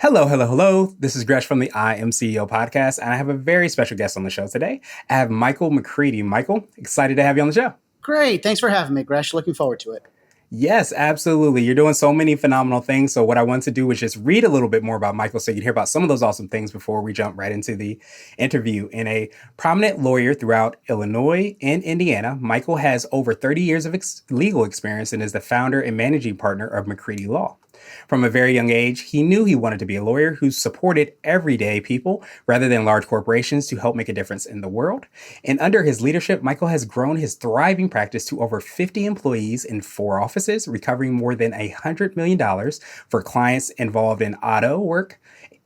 Hello, hello, hello. This is Gresh from the I Am CEO podcast, and I have a very special guest on the show today. I have Michael McCready. Michael, excited to have you on the show. Great. Thanks for having me, Gresh. Looking forward to it. Yes, absolutely. You're doing so many phenomenal things. So, what I want to do is just read a little bit more about Michael so you can hear about some of those awesome things before we jump right into the interview. In a prominent lawyer throughout Illinois and Indiana, Michael has over 30 years of legal experience and is the founder and managing partner of McCready Law. From a very young age, he knew he wanted to be a lawyer who supported everyday people rather than large corporations to help make a difference in the world. And under his leadership, Michael has grown his thriving practice to over 50 employees in 4 offices, recovering more than $100 million for clients involved in auto work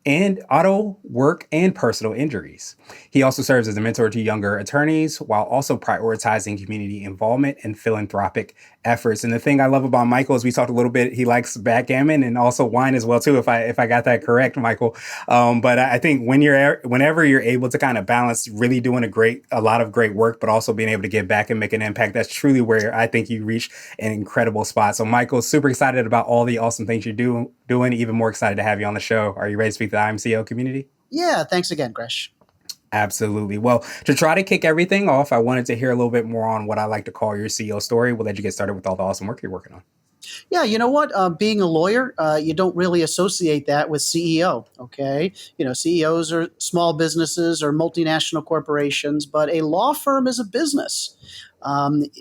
and personal injuries. He also serves as a mentor to younger attorneys while also prioritizing community involvement and philanthropic efforts. And the thing I love about Michael is we talked a little bit, he likes backgammon and also wine as well too, if I got that correct, Michael. But I think whenever you're able to kind of balance really doing a lot of great work, but also being able to give back and make an impact, that's truly where I think you reach an incredible spot. So Michael, super excited about all the awesome things you're doing, even more excited to have you on the show. Are you ready to speak to the IMCO community? Yeah, thanks again, Gresh. Absolutely. Well, to try to kick everything off, I wanted to hear a little bit more on what I like to call your CEO story. We'll let you get started with all the awesome work you're working on. Yeah, you know what? Being a lawyer, you don't really associate that with CEO. Okay, CEOs are small businesses or multinational corporations, but a law firm is a business.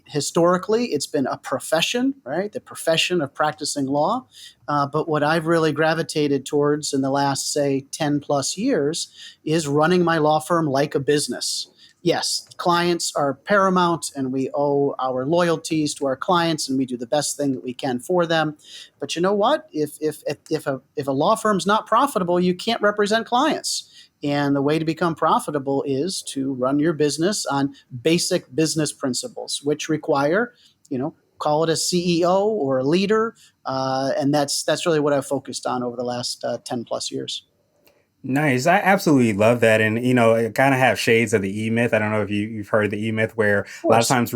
Historically, it's been a profession, right? The profession of practicing law. But what I've really gravitated towards in the last, say, 10 plus years is running my law firm like a business. Yes, clients are paramount and we owe our loyalties to our clients and we do the best thing that we can for them. But you know what? If a law firm's not profitable, you can't represent clients. And the way to become profitable is to run your business on basic business principles, which require, call it a CEO or a leader. And that's really what I've focused on over the last 10 plus years. Nice. I absolutely love that. And, it kind of have shades of the E-myth. I don't know if you've heard of the E-myth where Of a lot of course. times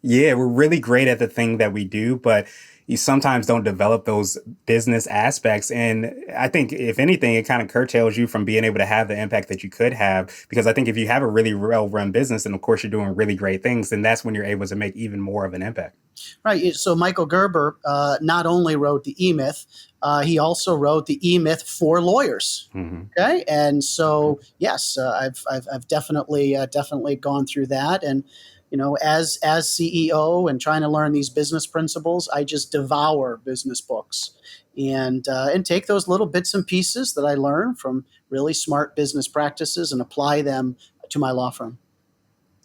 we're really great at the thing that we do, but you sometimes don't develop those business aspects. And I think if anything, it kind of curtails you from being able to have the impact that you could have. Because I think if you have a really well-run business and of course you're doing really great things, then that's when you're able to make even more of an impact. Right. So Michael Gerber not only wrote the E-Myth, he also wrote the E-Myth for lawyers. Hmm. Okay, and so yes, I've definitely gone through that, and as CEO and trying to learn these business principles, I just devour business books and take those little bits and pieces that I learn from really smart business practices and apply them to my law firm.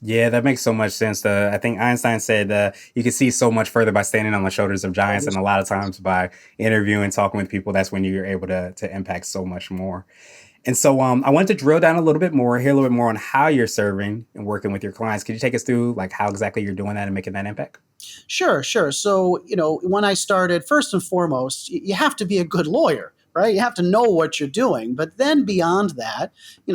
Yeah, that makes so much sense. I think Einstein said you can see so much further by standing on the shoulders of giants, and a lot of times by interviewing, talking with people, that's when you're able to impact so much more. And so I wanted to drill down a little bit more, hear a little bit more on how you're serving and working with your clients. Could you take us through like how exactly you're doing that and making that impact? Sure, sure. So, when I started, first and foremost, you have to be a good lawyer, right? You have to know what you're doing. But then beyond that,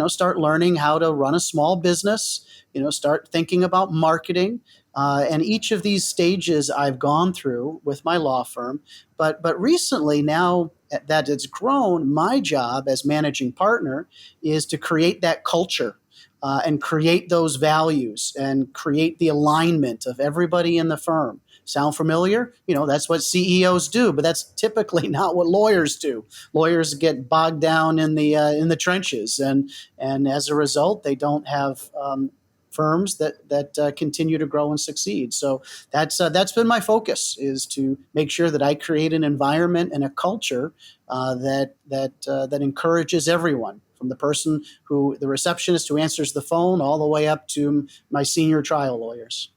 start learning how to run a small business, start thinking about marketing. And each of these stages I've gone through with my law firm. But recently, now that it's grown, my job as managing partner is to create that culture and create those values and create the alignment of everybody in the firm. Sound familiar? That's what CEOs do, but that's typically not what lawyers do. Lawyers get bogged down in the trenches, and as a result, they don't have firms that continue to grow and succeed. So that's been my focus, is to make sure that I create an environment and a culture that encourages everyone, from the receptionist who answers the phone, all the way up to my senior trial lawyers.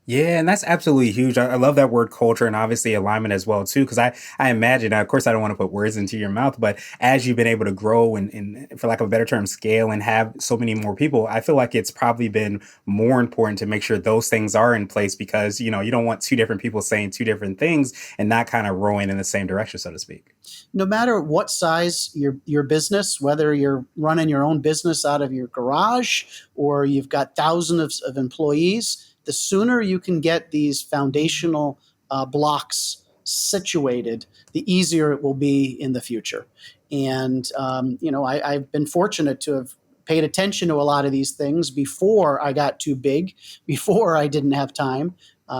Yeah, and that's absolutely huge. I love that word culture and obviously alignment as well too. Because I imagine, of course, I don't want to put words into your mouth, but as you've been able to grow and for lack of a better term, scale and have so many more people, I feel like it's probably been more important to make sure those things are in place because you don't want two different people saying two different things and not kind of rowing in the same direction, so to speak. No matter what size your business, whether you're running your own business out of your garage or you've got thousands of employees, the sooner you can get these foundational blocks situated, the easier it will be in the future. And I've been fortunate to have paid attention to a lot of these things before I got too big, before I didn't have time.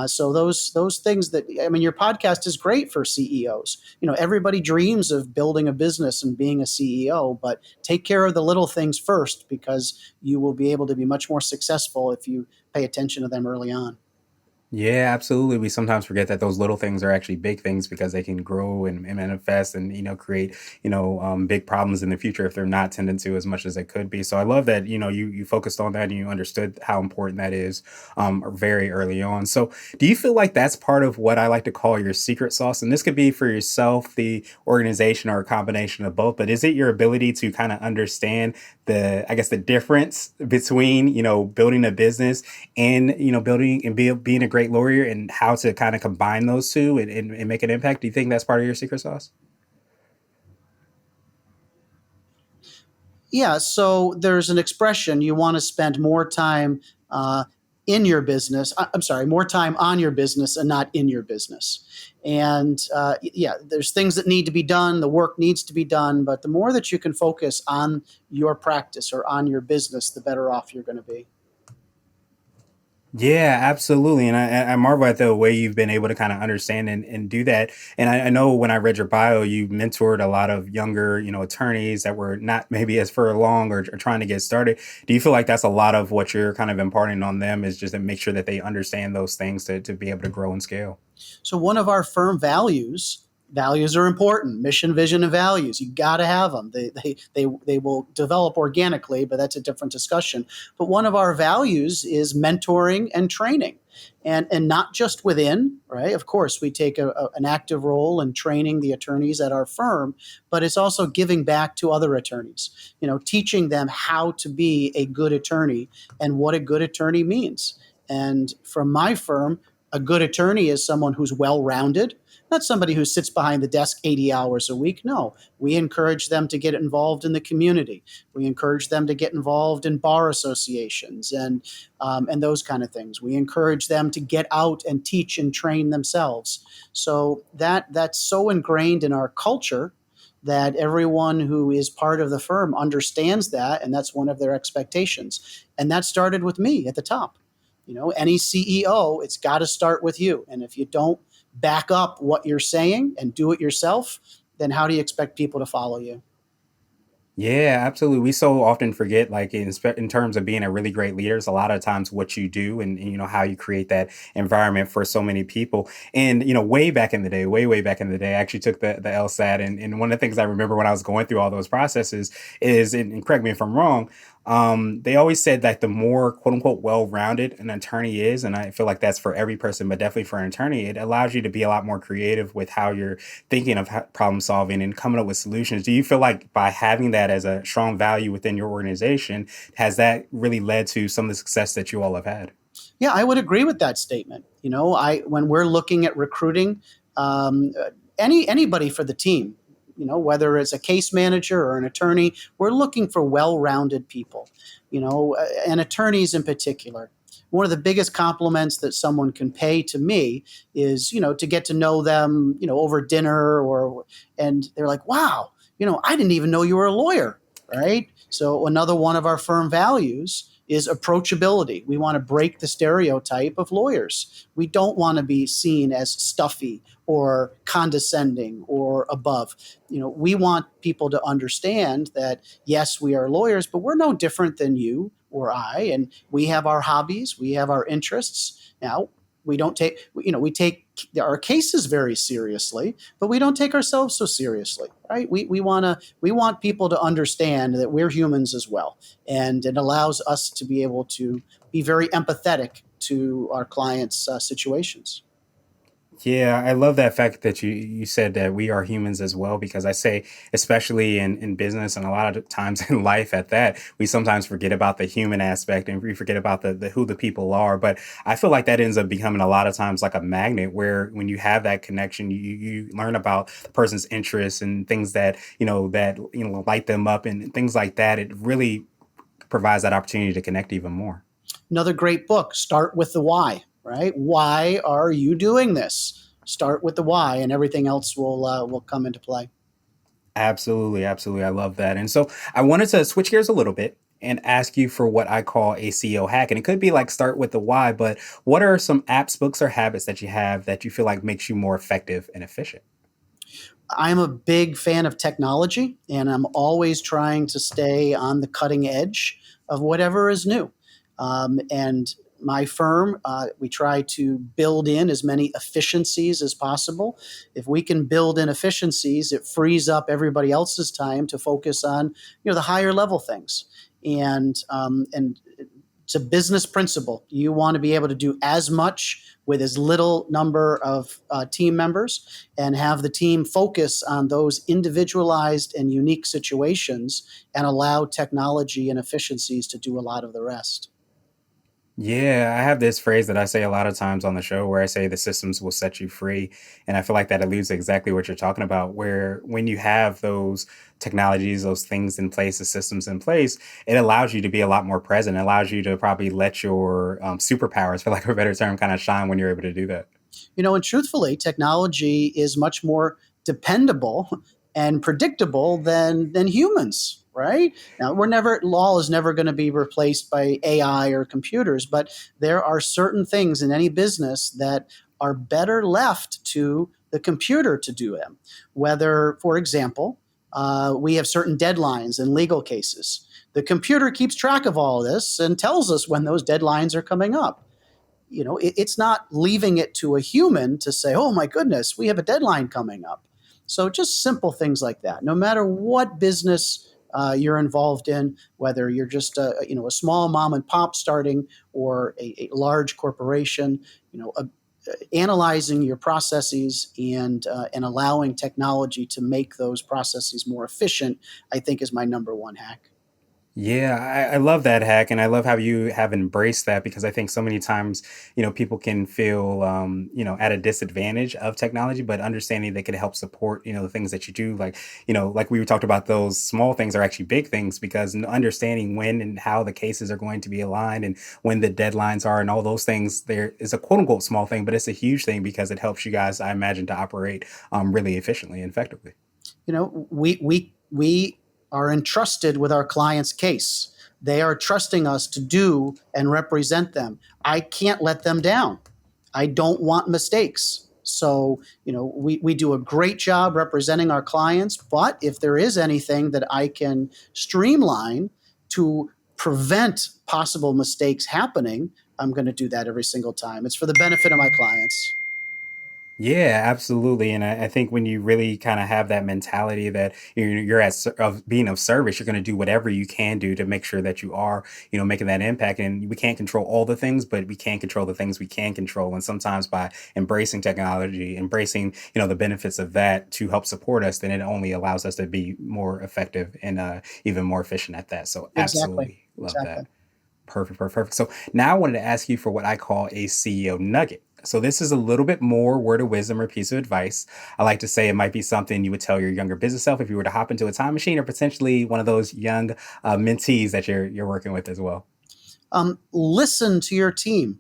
So those things that, I mean, your podcast is great for CEOs. Everybody dreams of building a business and being a CEO, but take care of the little things first, because you will be able to be much more successful if you pay attention to them early on. Yeah, absolutely. We sometimes forget that those little things are actually big things because they can grow and manifest and create big problems in the future if they're not tended to as much as they could be. So I love that you focused on that and you understood how important that is very early on. So do you feel like that's part of what I like to call your secret sauce? And this could be for yourself, the organization, or a combination of both. But is it your ability to kind of understand the difference between building a business and building and being a great lawyer, and how to kind of combine those two and make an impact? Do you think that's part of your secret sauce? Yeah, so there's an expression: you want to spend more time uh, in your business. I'm sorry, more time on your business and not in your business. And yeah, there's things that need to be done. The work needs to be done, but the more that you can focus on your practice or on your business, the better off you're going to be. Yeah, absolutely. And I marvel at the way you've been able to kind of understand and do that. And I know when I read your bio, you mentored a lot of younger, attorneys that were not maybe as far along or trying to get started. Do you feel like that's a lot of what you're kind of imparting on them, is just to make sure that they understand those things to be able to grow and scale? So one of our firm values are important: mission, vision, and values. You got to have them. They will develop organically, but that's a different discussion. But one of our values is mentoring and training. And not just within, right? Of course, we take an active role in training the attorneys at our firm, but it's also giving back to other attorneys, teaching them how to be a good attorney and what a good attorney means. And from my firm, a good attorney is someone who's well rounded, not somebody who sits behind the desk 80 hours a week. No, we encourage them to get involved in the community. We encourage them to get involved in bar associations and those kind of things. We encourage them to get out and teach and train themselves. So that's so ingrained in our culture that everyone who is part of the firm understands that, and that's one of their expectations. And that started with me at the top. Any CEO, it's got to start with you. And if you don't back up what you're saying and do it yourself, then how do you expect people to follow you? Yeah, absolutely. We so often forget, like in terms of being a really great leader, it's a lot of times what you do and how you create that environment for so many people. And way back in the day, way back in the day, I actually took the LSAT, and one of the things I remember when I was going through all those processes is, and correct me if I'm wrong, they always said that the more quote unquote well-rounded an attorney is, and I feel like that's for every person, but definitely for an attorney, it allows you to be a lot more creative with how you're thinking of problem solving and coming up with solutions. Do you feel like by having that as a strong value within your organization, has that really led to some of the success that you all have had? Yeah, I would agree with that statement. I when we're looking at recruiting um, anybody for the team, whether it's a case manager or an attorney, we're looking for well-rounded people. And attorneys in particular. One of the biggest compliments that someone can pay to me is, to get to know them, over dinner, and they're like, "Wow, I didn't even know you were a lawyer." Right? So another one of our firm values is approachability. We want to break the stereotype of lawyers. We don't want to be seen as stuffy or condescending or above. We want people to understand that, yes, we are lawyers, but we're no different than you or I, and we have our hobbies, we have our interests. Now, we don't take, we take our cases very seriously, but we don't take ourselves so seriously, right? We want people to understand that we're humans as well, and it allows us to be able to be very empathetic to our clients' situations. Yeah, I love that fact that you said that we are humans as well, because I say, especially in business and a lot of times in life at that, we sometimes forget about the human aspect and we forget about the who the people are. But I feel like that ends up becoming a lot of times like a magnet, where when you have that connection, you learn about the person's interests and things that light them up and things like that. It really provides that opportunity to connect even more. Another great book, Start with the Why, right? Why are you doing this? Start with the why, and everything else will come into play. Absolutely, absolutely. I love that. And so I wanted to switch gears a little bit and ask you for what I call a CEO hack. And it could be like start with the why, but what are some apps, books, or habits that you have that you feel like makes you more effective and efficient? I'm a big fan of technology, and I'm always trying to stay on the cutting edge of whatever is new. And my firm, we try to build in as many efficiencies as possible. If we can build in efficiencies, it frees up everybody else's time to focus on, the higher level things. And it's a business principle. You want to be able to do as much with as little number of team members and have the team focus on those individualized and unique situations and allow technology and efficiencies to do a lot of the rest. Yeah, I have this phrase that I say a lot of times on the show where I say the systems will set you free. And I feel like that alludes to exactly what you're talking about, where when you have those technologies, those things in place, the systems in place, it allows you to be a lot more present. It allows you to probably let your superpowers, for lack of a better term, kind of shine when you're able to do that. And truthfully, technology is much more dependable and predictable than humans, right? Now, we're never law is never going to be replaced by AI or computers, but there are certain things in any business that are better left to the computer to do them. Whether, for example, we have certain deadlines in legal cases. The computer keeps track of all of this and tells us when those deadlines are coming up. It's not leaving it to a human to say, oh my goodness, we have a deadline coming up. So just simple things like that. No matter what business you're involved in, whether you're just a small mom and pop starting or a large corporation, analyzing your processes and allowing technology to make those processes more efficient, I think is my number one hack. Yeah, I love that hack, and I love how you have embraced that because I think so many times, people can feel, at a disadvantage of technology, but understanding they could help support, the things that you do, like we talked about, those small things are actually big things because understanding when and how the cases are going to be aligned and when the deadlines are and all those things, there is a quote unquote small thing, but it's a huge thing because it helps you guys, I imagine, to operate really efficiently and effectively. We are entrusted with our client's case. They are trusting us to do and represent them. I can't let them down. I don't want mistakes. So, we do a great job representing our clients, but if there is anything that I can streamline to prevent possible mistakes happening, I'm going to do that every single time. It's for the benefit of my clients. Yeah, absolutely. And I think when you really kind of have that mentality that you're of being of service, you're going to do whatever you can do to make sure that you are, making that impact. And we can't control all the things, but we can control the things we can control. And sometimes by embracing technology, embracing, the benefits of that to help support us, then it only allows us to be more effective and even more efficient at that. So Exactly. absolutely love Exactly. that. Perfect, perfect, perfect. So now I wanted to ask you for what I call a CEO nugget. So this is a little bit more word of wisdom or piece of advice. I like to say it might be something you would tell your younger business self if you were to hop into a time machine, or potentially one of those young mentees that you're working with as well. Listen to your team.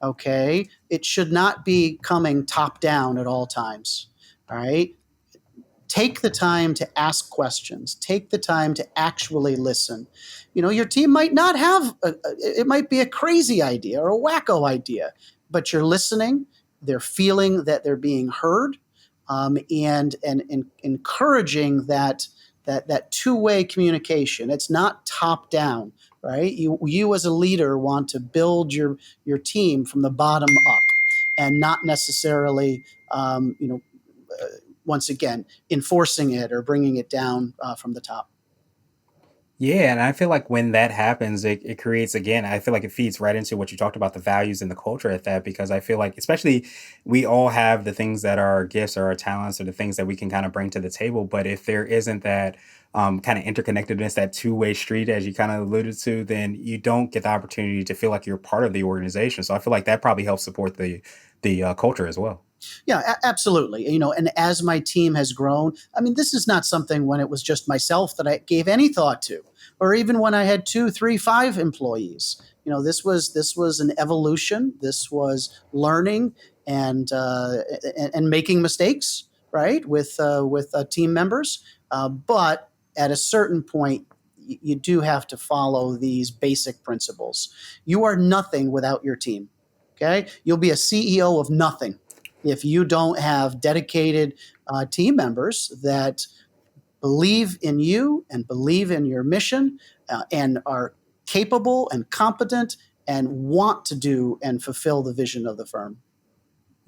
Okay, it should not be coming top down at all times. All right, take the time to ask questions, take the time to actually listen. Your team might not have it might be a crazy idea or a wacko idea, but you're listening, they're feeling that they're being heard, and encouraging that two-way communication. It's not top down, right? You as a leader want to build your team from the bottom up and not necessarily once again enforcing it or bringing it down from the top. Yeah, and I feel like when that happens, it creates again, I feel like it feeds right into what you talked about, the values and the culture at that, because I feel like especially we all have the things that are our gifts or our talents or the things that we can kind of bring to the table. But if there isn't that kind of interconnectedness, that two-way street, as you kind of alluded to, then you don't get the opportunity to feel like you're part of the organization. So I feel like that probably helps support the culture as well. Yeah, absolutely. And as my team has grown, I mean, this is not something when it was just myself that I gave any thought to, or even when I had two, three, five employees. This was an evolution. This was learning and making mistakes. right, with team members. But at a certain point, you do have to follow these basic principles. You are nothing without your team. Okay, you'll be a CEO of nothing if you don't have dedicated team members that believe in you and believe in your mission and are capable and competent and want to do and fulfill the vision of the firm.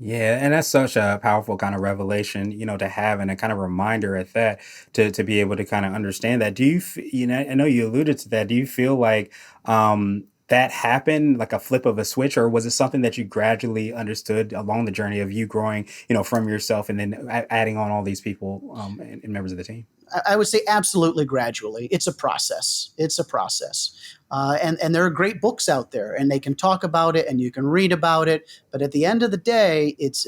Yeah, and that's such a powerful kind of revelation, to have and a kind of reminder at that to be able to kind of understand that. I know you alluded to that. Do you feel like that happened like a flip of a switch, or was it something that you gradually understood along the journey of you growing, from yourself and then adding on all these people and members of the team? I would say absolutely gradually. It's a process. It's a process. And there are great books out there, and they can talk about it, and you can read about it. But at the end of the day, it's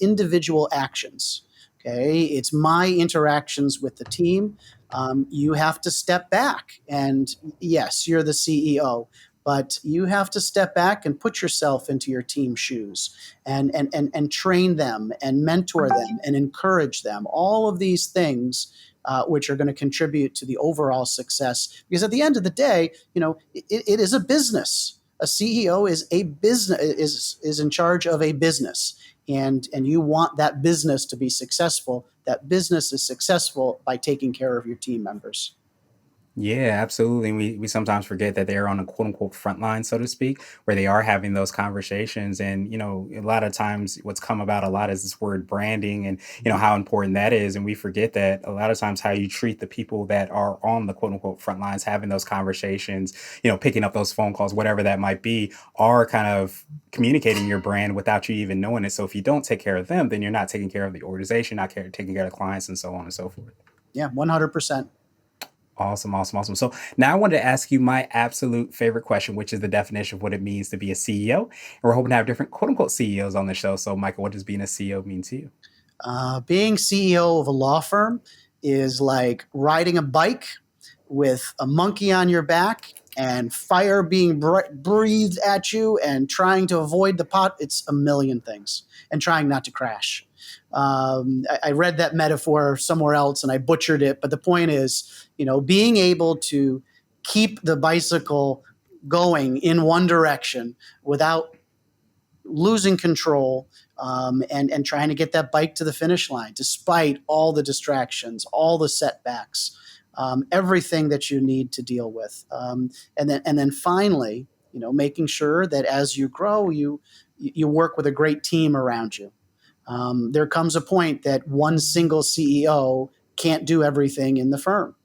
individual actions. Okay, it's my interactions with the team. You have to step back, and yes, you're the CEO, but you have to step back and put yourself into your team's shoes and train them and mentor them and encourage them. All of these things which are going to contribute to the overall success. Because at the end of the day, it is a business. A CEO is a business is in charge of a business, and you want that business to be successful. That business is successful by taking care of your team members. Yeah, absolutely. And we sometimes forget that they're on the quote unquote front line, so to speak, where they are having those conversations. And, a lot of times what's come about a lot is this word branding and, how important that is. And we forget that a lot of times how you treat the people that are on the quote unquote front lines, having those conversations, picking up those phone calls, whatever that might be, are kind of communicating your brand without you even knowing it. So if you don't take care of them, then you're not taking care of the organization, taking care of the clients and so on and so forth. Yeah, 100%. Awesome, awesome, awesome. So now I wanted to ask you my absolute favorite question, which is the definition of what it means to be a CEO. And we're hoping to have different quote unquote CEOs on the show. So, Michael, what does being a CEO mean to you? Being CEO of a law firm is like riding a bike with a monkey on your back and fire being breathed at you and trying to avoid the pot. It's a million things, and trying not to crash. I read that metaphor somewhere else and I butchered it, but the point is, being able to keep the bicycle going in one direction without losing control, and trying to get that bike to the finish line, despite all the distractions, all the setbacks, everything that you need to deal with, and then finally, making sure that as you grow, you work with a great team around you. There comes a point that one single CEO can't do everything in the firm,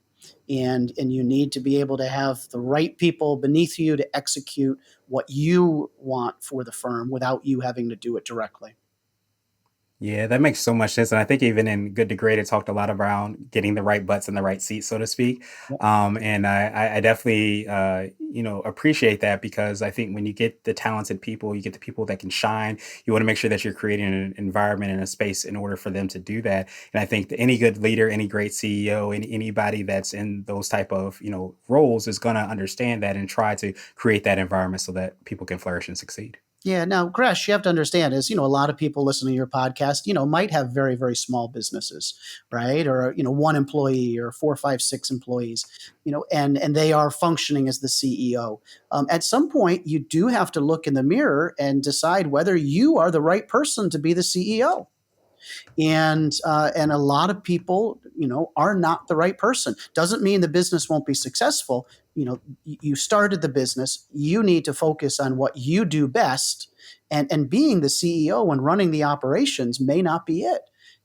and you need to be able to have the right people beneath you to execute what you want for the firm without you having to do it directly. Yeah, that makes so much sense. And I think even in Good to Great, it talked a lot around getting the right butts in the right seats, so to speak. Yep. And I definitely, appreciate that because I think when you get the talented people, you get the people that can shine. You want to make sure that you're creating an environment and a space in order for them to do that. And I think that any good leader, any great CEO, anybody that's in those type of, roles is going to understand that and try to create that environment so that people can flourish and succeed. Yeah. Now, Gresh, you have to understand is, a lot of people listening to your podcast, might have very, very small businesses, right? Or, one employee or four, five, six employees, and they are functioning as the CEO. At some point, you do have to look in the mirror and decide whether you are the right person to be the CEO. And a lot of people are not the right person. Doesn't mean the business won't be successful. You started the business, you need to focus on what you do best, and being the CEO and running the operations may not be it.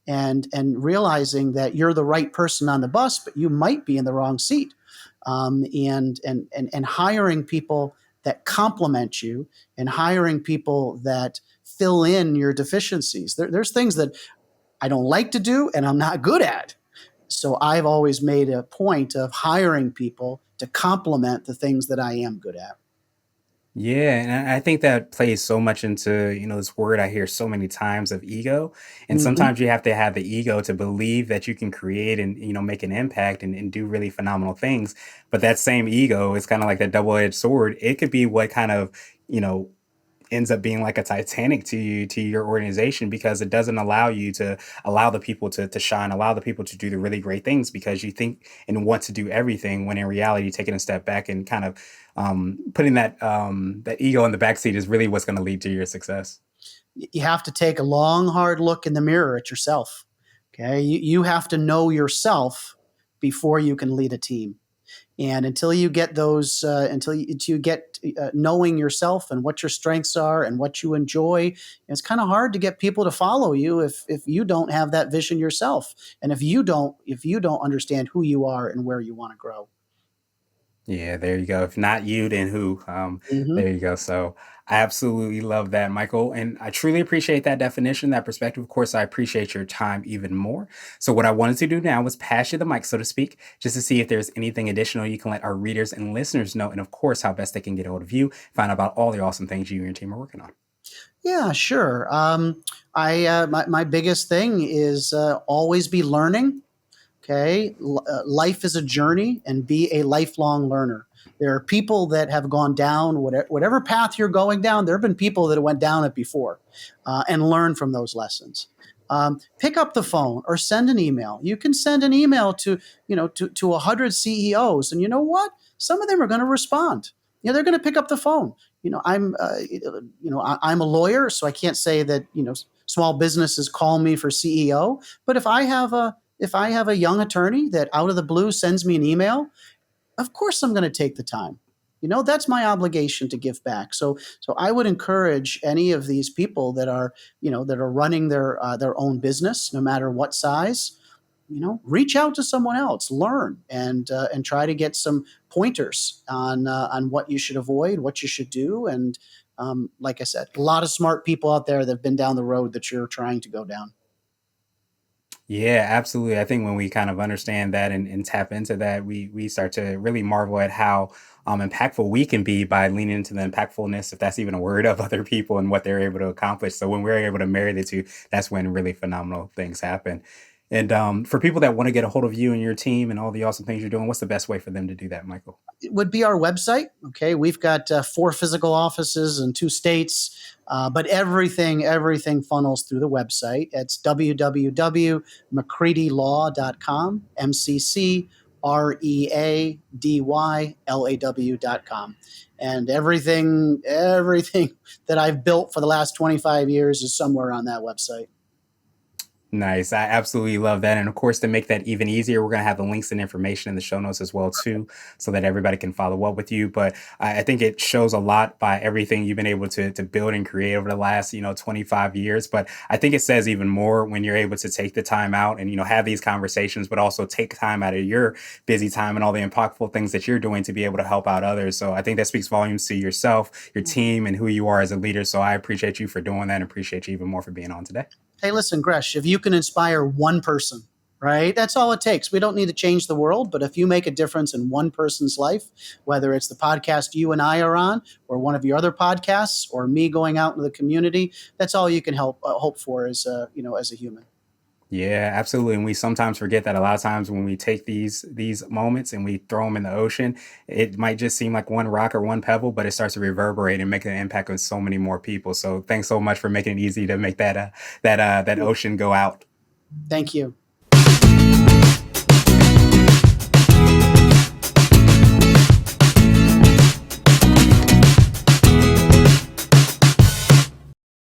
And realizing that you're the right person on the bus, but you might be in the wrong seat. And hiring people that complement you, and hiring people that fill in your deficiencies. There's things that I don't like to do and I'm not good at. So I've always made a point of hiring people to complement the things that I am good at. Yeah, and I think that plays so much into, this word I hear so many times of ego. And Mm-hmm. sometimes you have to have the ego to believe that you can create and, make an impact and do really phenomenal things. But that same ego is kind of like that double-edged sword. It could be what kind of, you know, ends up being like a Titanic to you, to your organization, because it doesn't allow you to allow the people to shine, allow the people to do the really great things, because you think and want to do everything, when in reality, taking a step back and kind of putting that ego in the backseat is really what's going to lead to your success. You have to take a long, hard look in the mirror at yourself. Okay. You have to know yourself before you can lead a team. And until you get those, until you get knowing yourself and what your strengths are and what you enjoy, it's kind of hard to get people to follow you if you don't have that vision yourself, and if you don't understand who you are and where you want to grow. Yeah, there you go. If not you, then who? Hmm. There you go. So I absolutely love that, Michael. And I truly appreciate that definition, that perspective. Of course, I appreciate your time even more. So, what I wanted to do now was pass you the mic, so to speak, just to see if there's anything additional you can let our readers and listeners know. And of course, how best they can get a hold of you, find out about all the awesome things you and your team are working on. Yeah, sure. My biggest thing is always be learning. Okay. Life is a journey, and be a lifelong learner. There are people that have gone down whatever path you're going down. There have been people that went down it before, and learn from those lessons. Pick up the phone or send an email. You can send an email to 100 CEOs, and you know what? Some of them are going to respond. They're going to pick up the phone. I'm a lawyer, so I can't say that small businesses call me for CEO. But if I have a young attorney that out of the blue sends me an email, of course I'm going to take the time. That's my obligation to give back. So I would encourage any of these people that are running their own business, no matter what size. Reach out to someone else, learn, and try to get some pointers on what you should avoid, what you should do. And like I said, a lot of smart people out there that have been down the road that you're trying to go down. Yeah, absolutely. I think when we kind of understand that and tap into that, we start to really marvel at how impactful we can be by leaning into the impactfulness, if that's even a word, of other people and what they're able to accomplish. So when we're able to marry the two, that's when really phenomenal things happen. And for people that want to get a hold of you and your team and all the awesome things you're doing, what's the best way for them to do that, Michael? It would be our website. Okay, we've got 4 physical offices in 2 states, but everything funnels through the website. It's www.mccreadylaw.com, MCCREADYLAW.com, and everything that I've built for the last 25 years is somewhere on that website. Nice. I absolutely love that. And of course, to make that even easier, we're going to have the links and information in the show notes as well, too, so that everybody can follow up with you. But I think it shows a lot by everything you've been able to build and create over the last, 25 years. But I think it says even more when you're able to take the time out and, have these conversations, but also take time out of your busy time and all the impactful things that you're doing to be able to help out others. So I think that speaks volumes to yourself, your team, and who you are as a leader. So I appreciate you for doing that, and appreciate you even more for being on today. Hey, listen, Gresh, if you can inspire one person, right, that's all it takes. We don't need to change the world, but if you make a difference in one person's life, whether it's the podcast you and I are on, or one of your other podcasts, or me going out into the community, that's all you can hope for as a human. Yeah, absolutely. And we sometimes forget that a lot of times when we take these moments and we throw them in the ocean, it might just seem like one rock or one pebble, but it starts to reverberate and make an impact on so many more people. So thanks so much for making it easy to make that ocean go out. Thank you.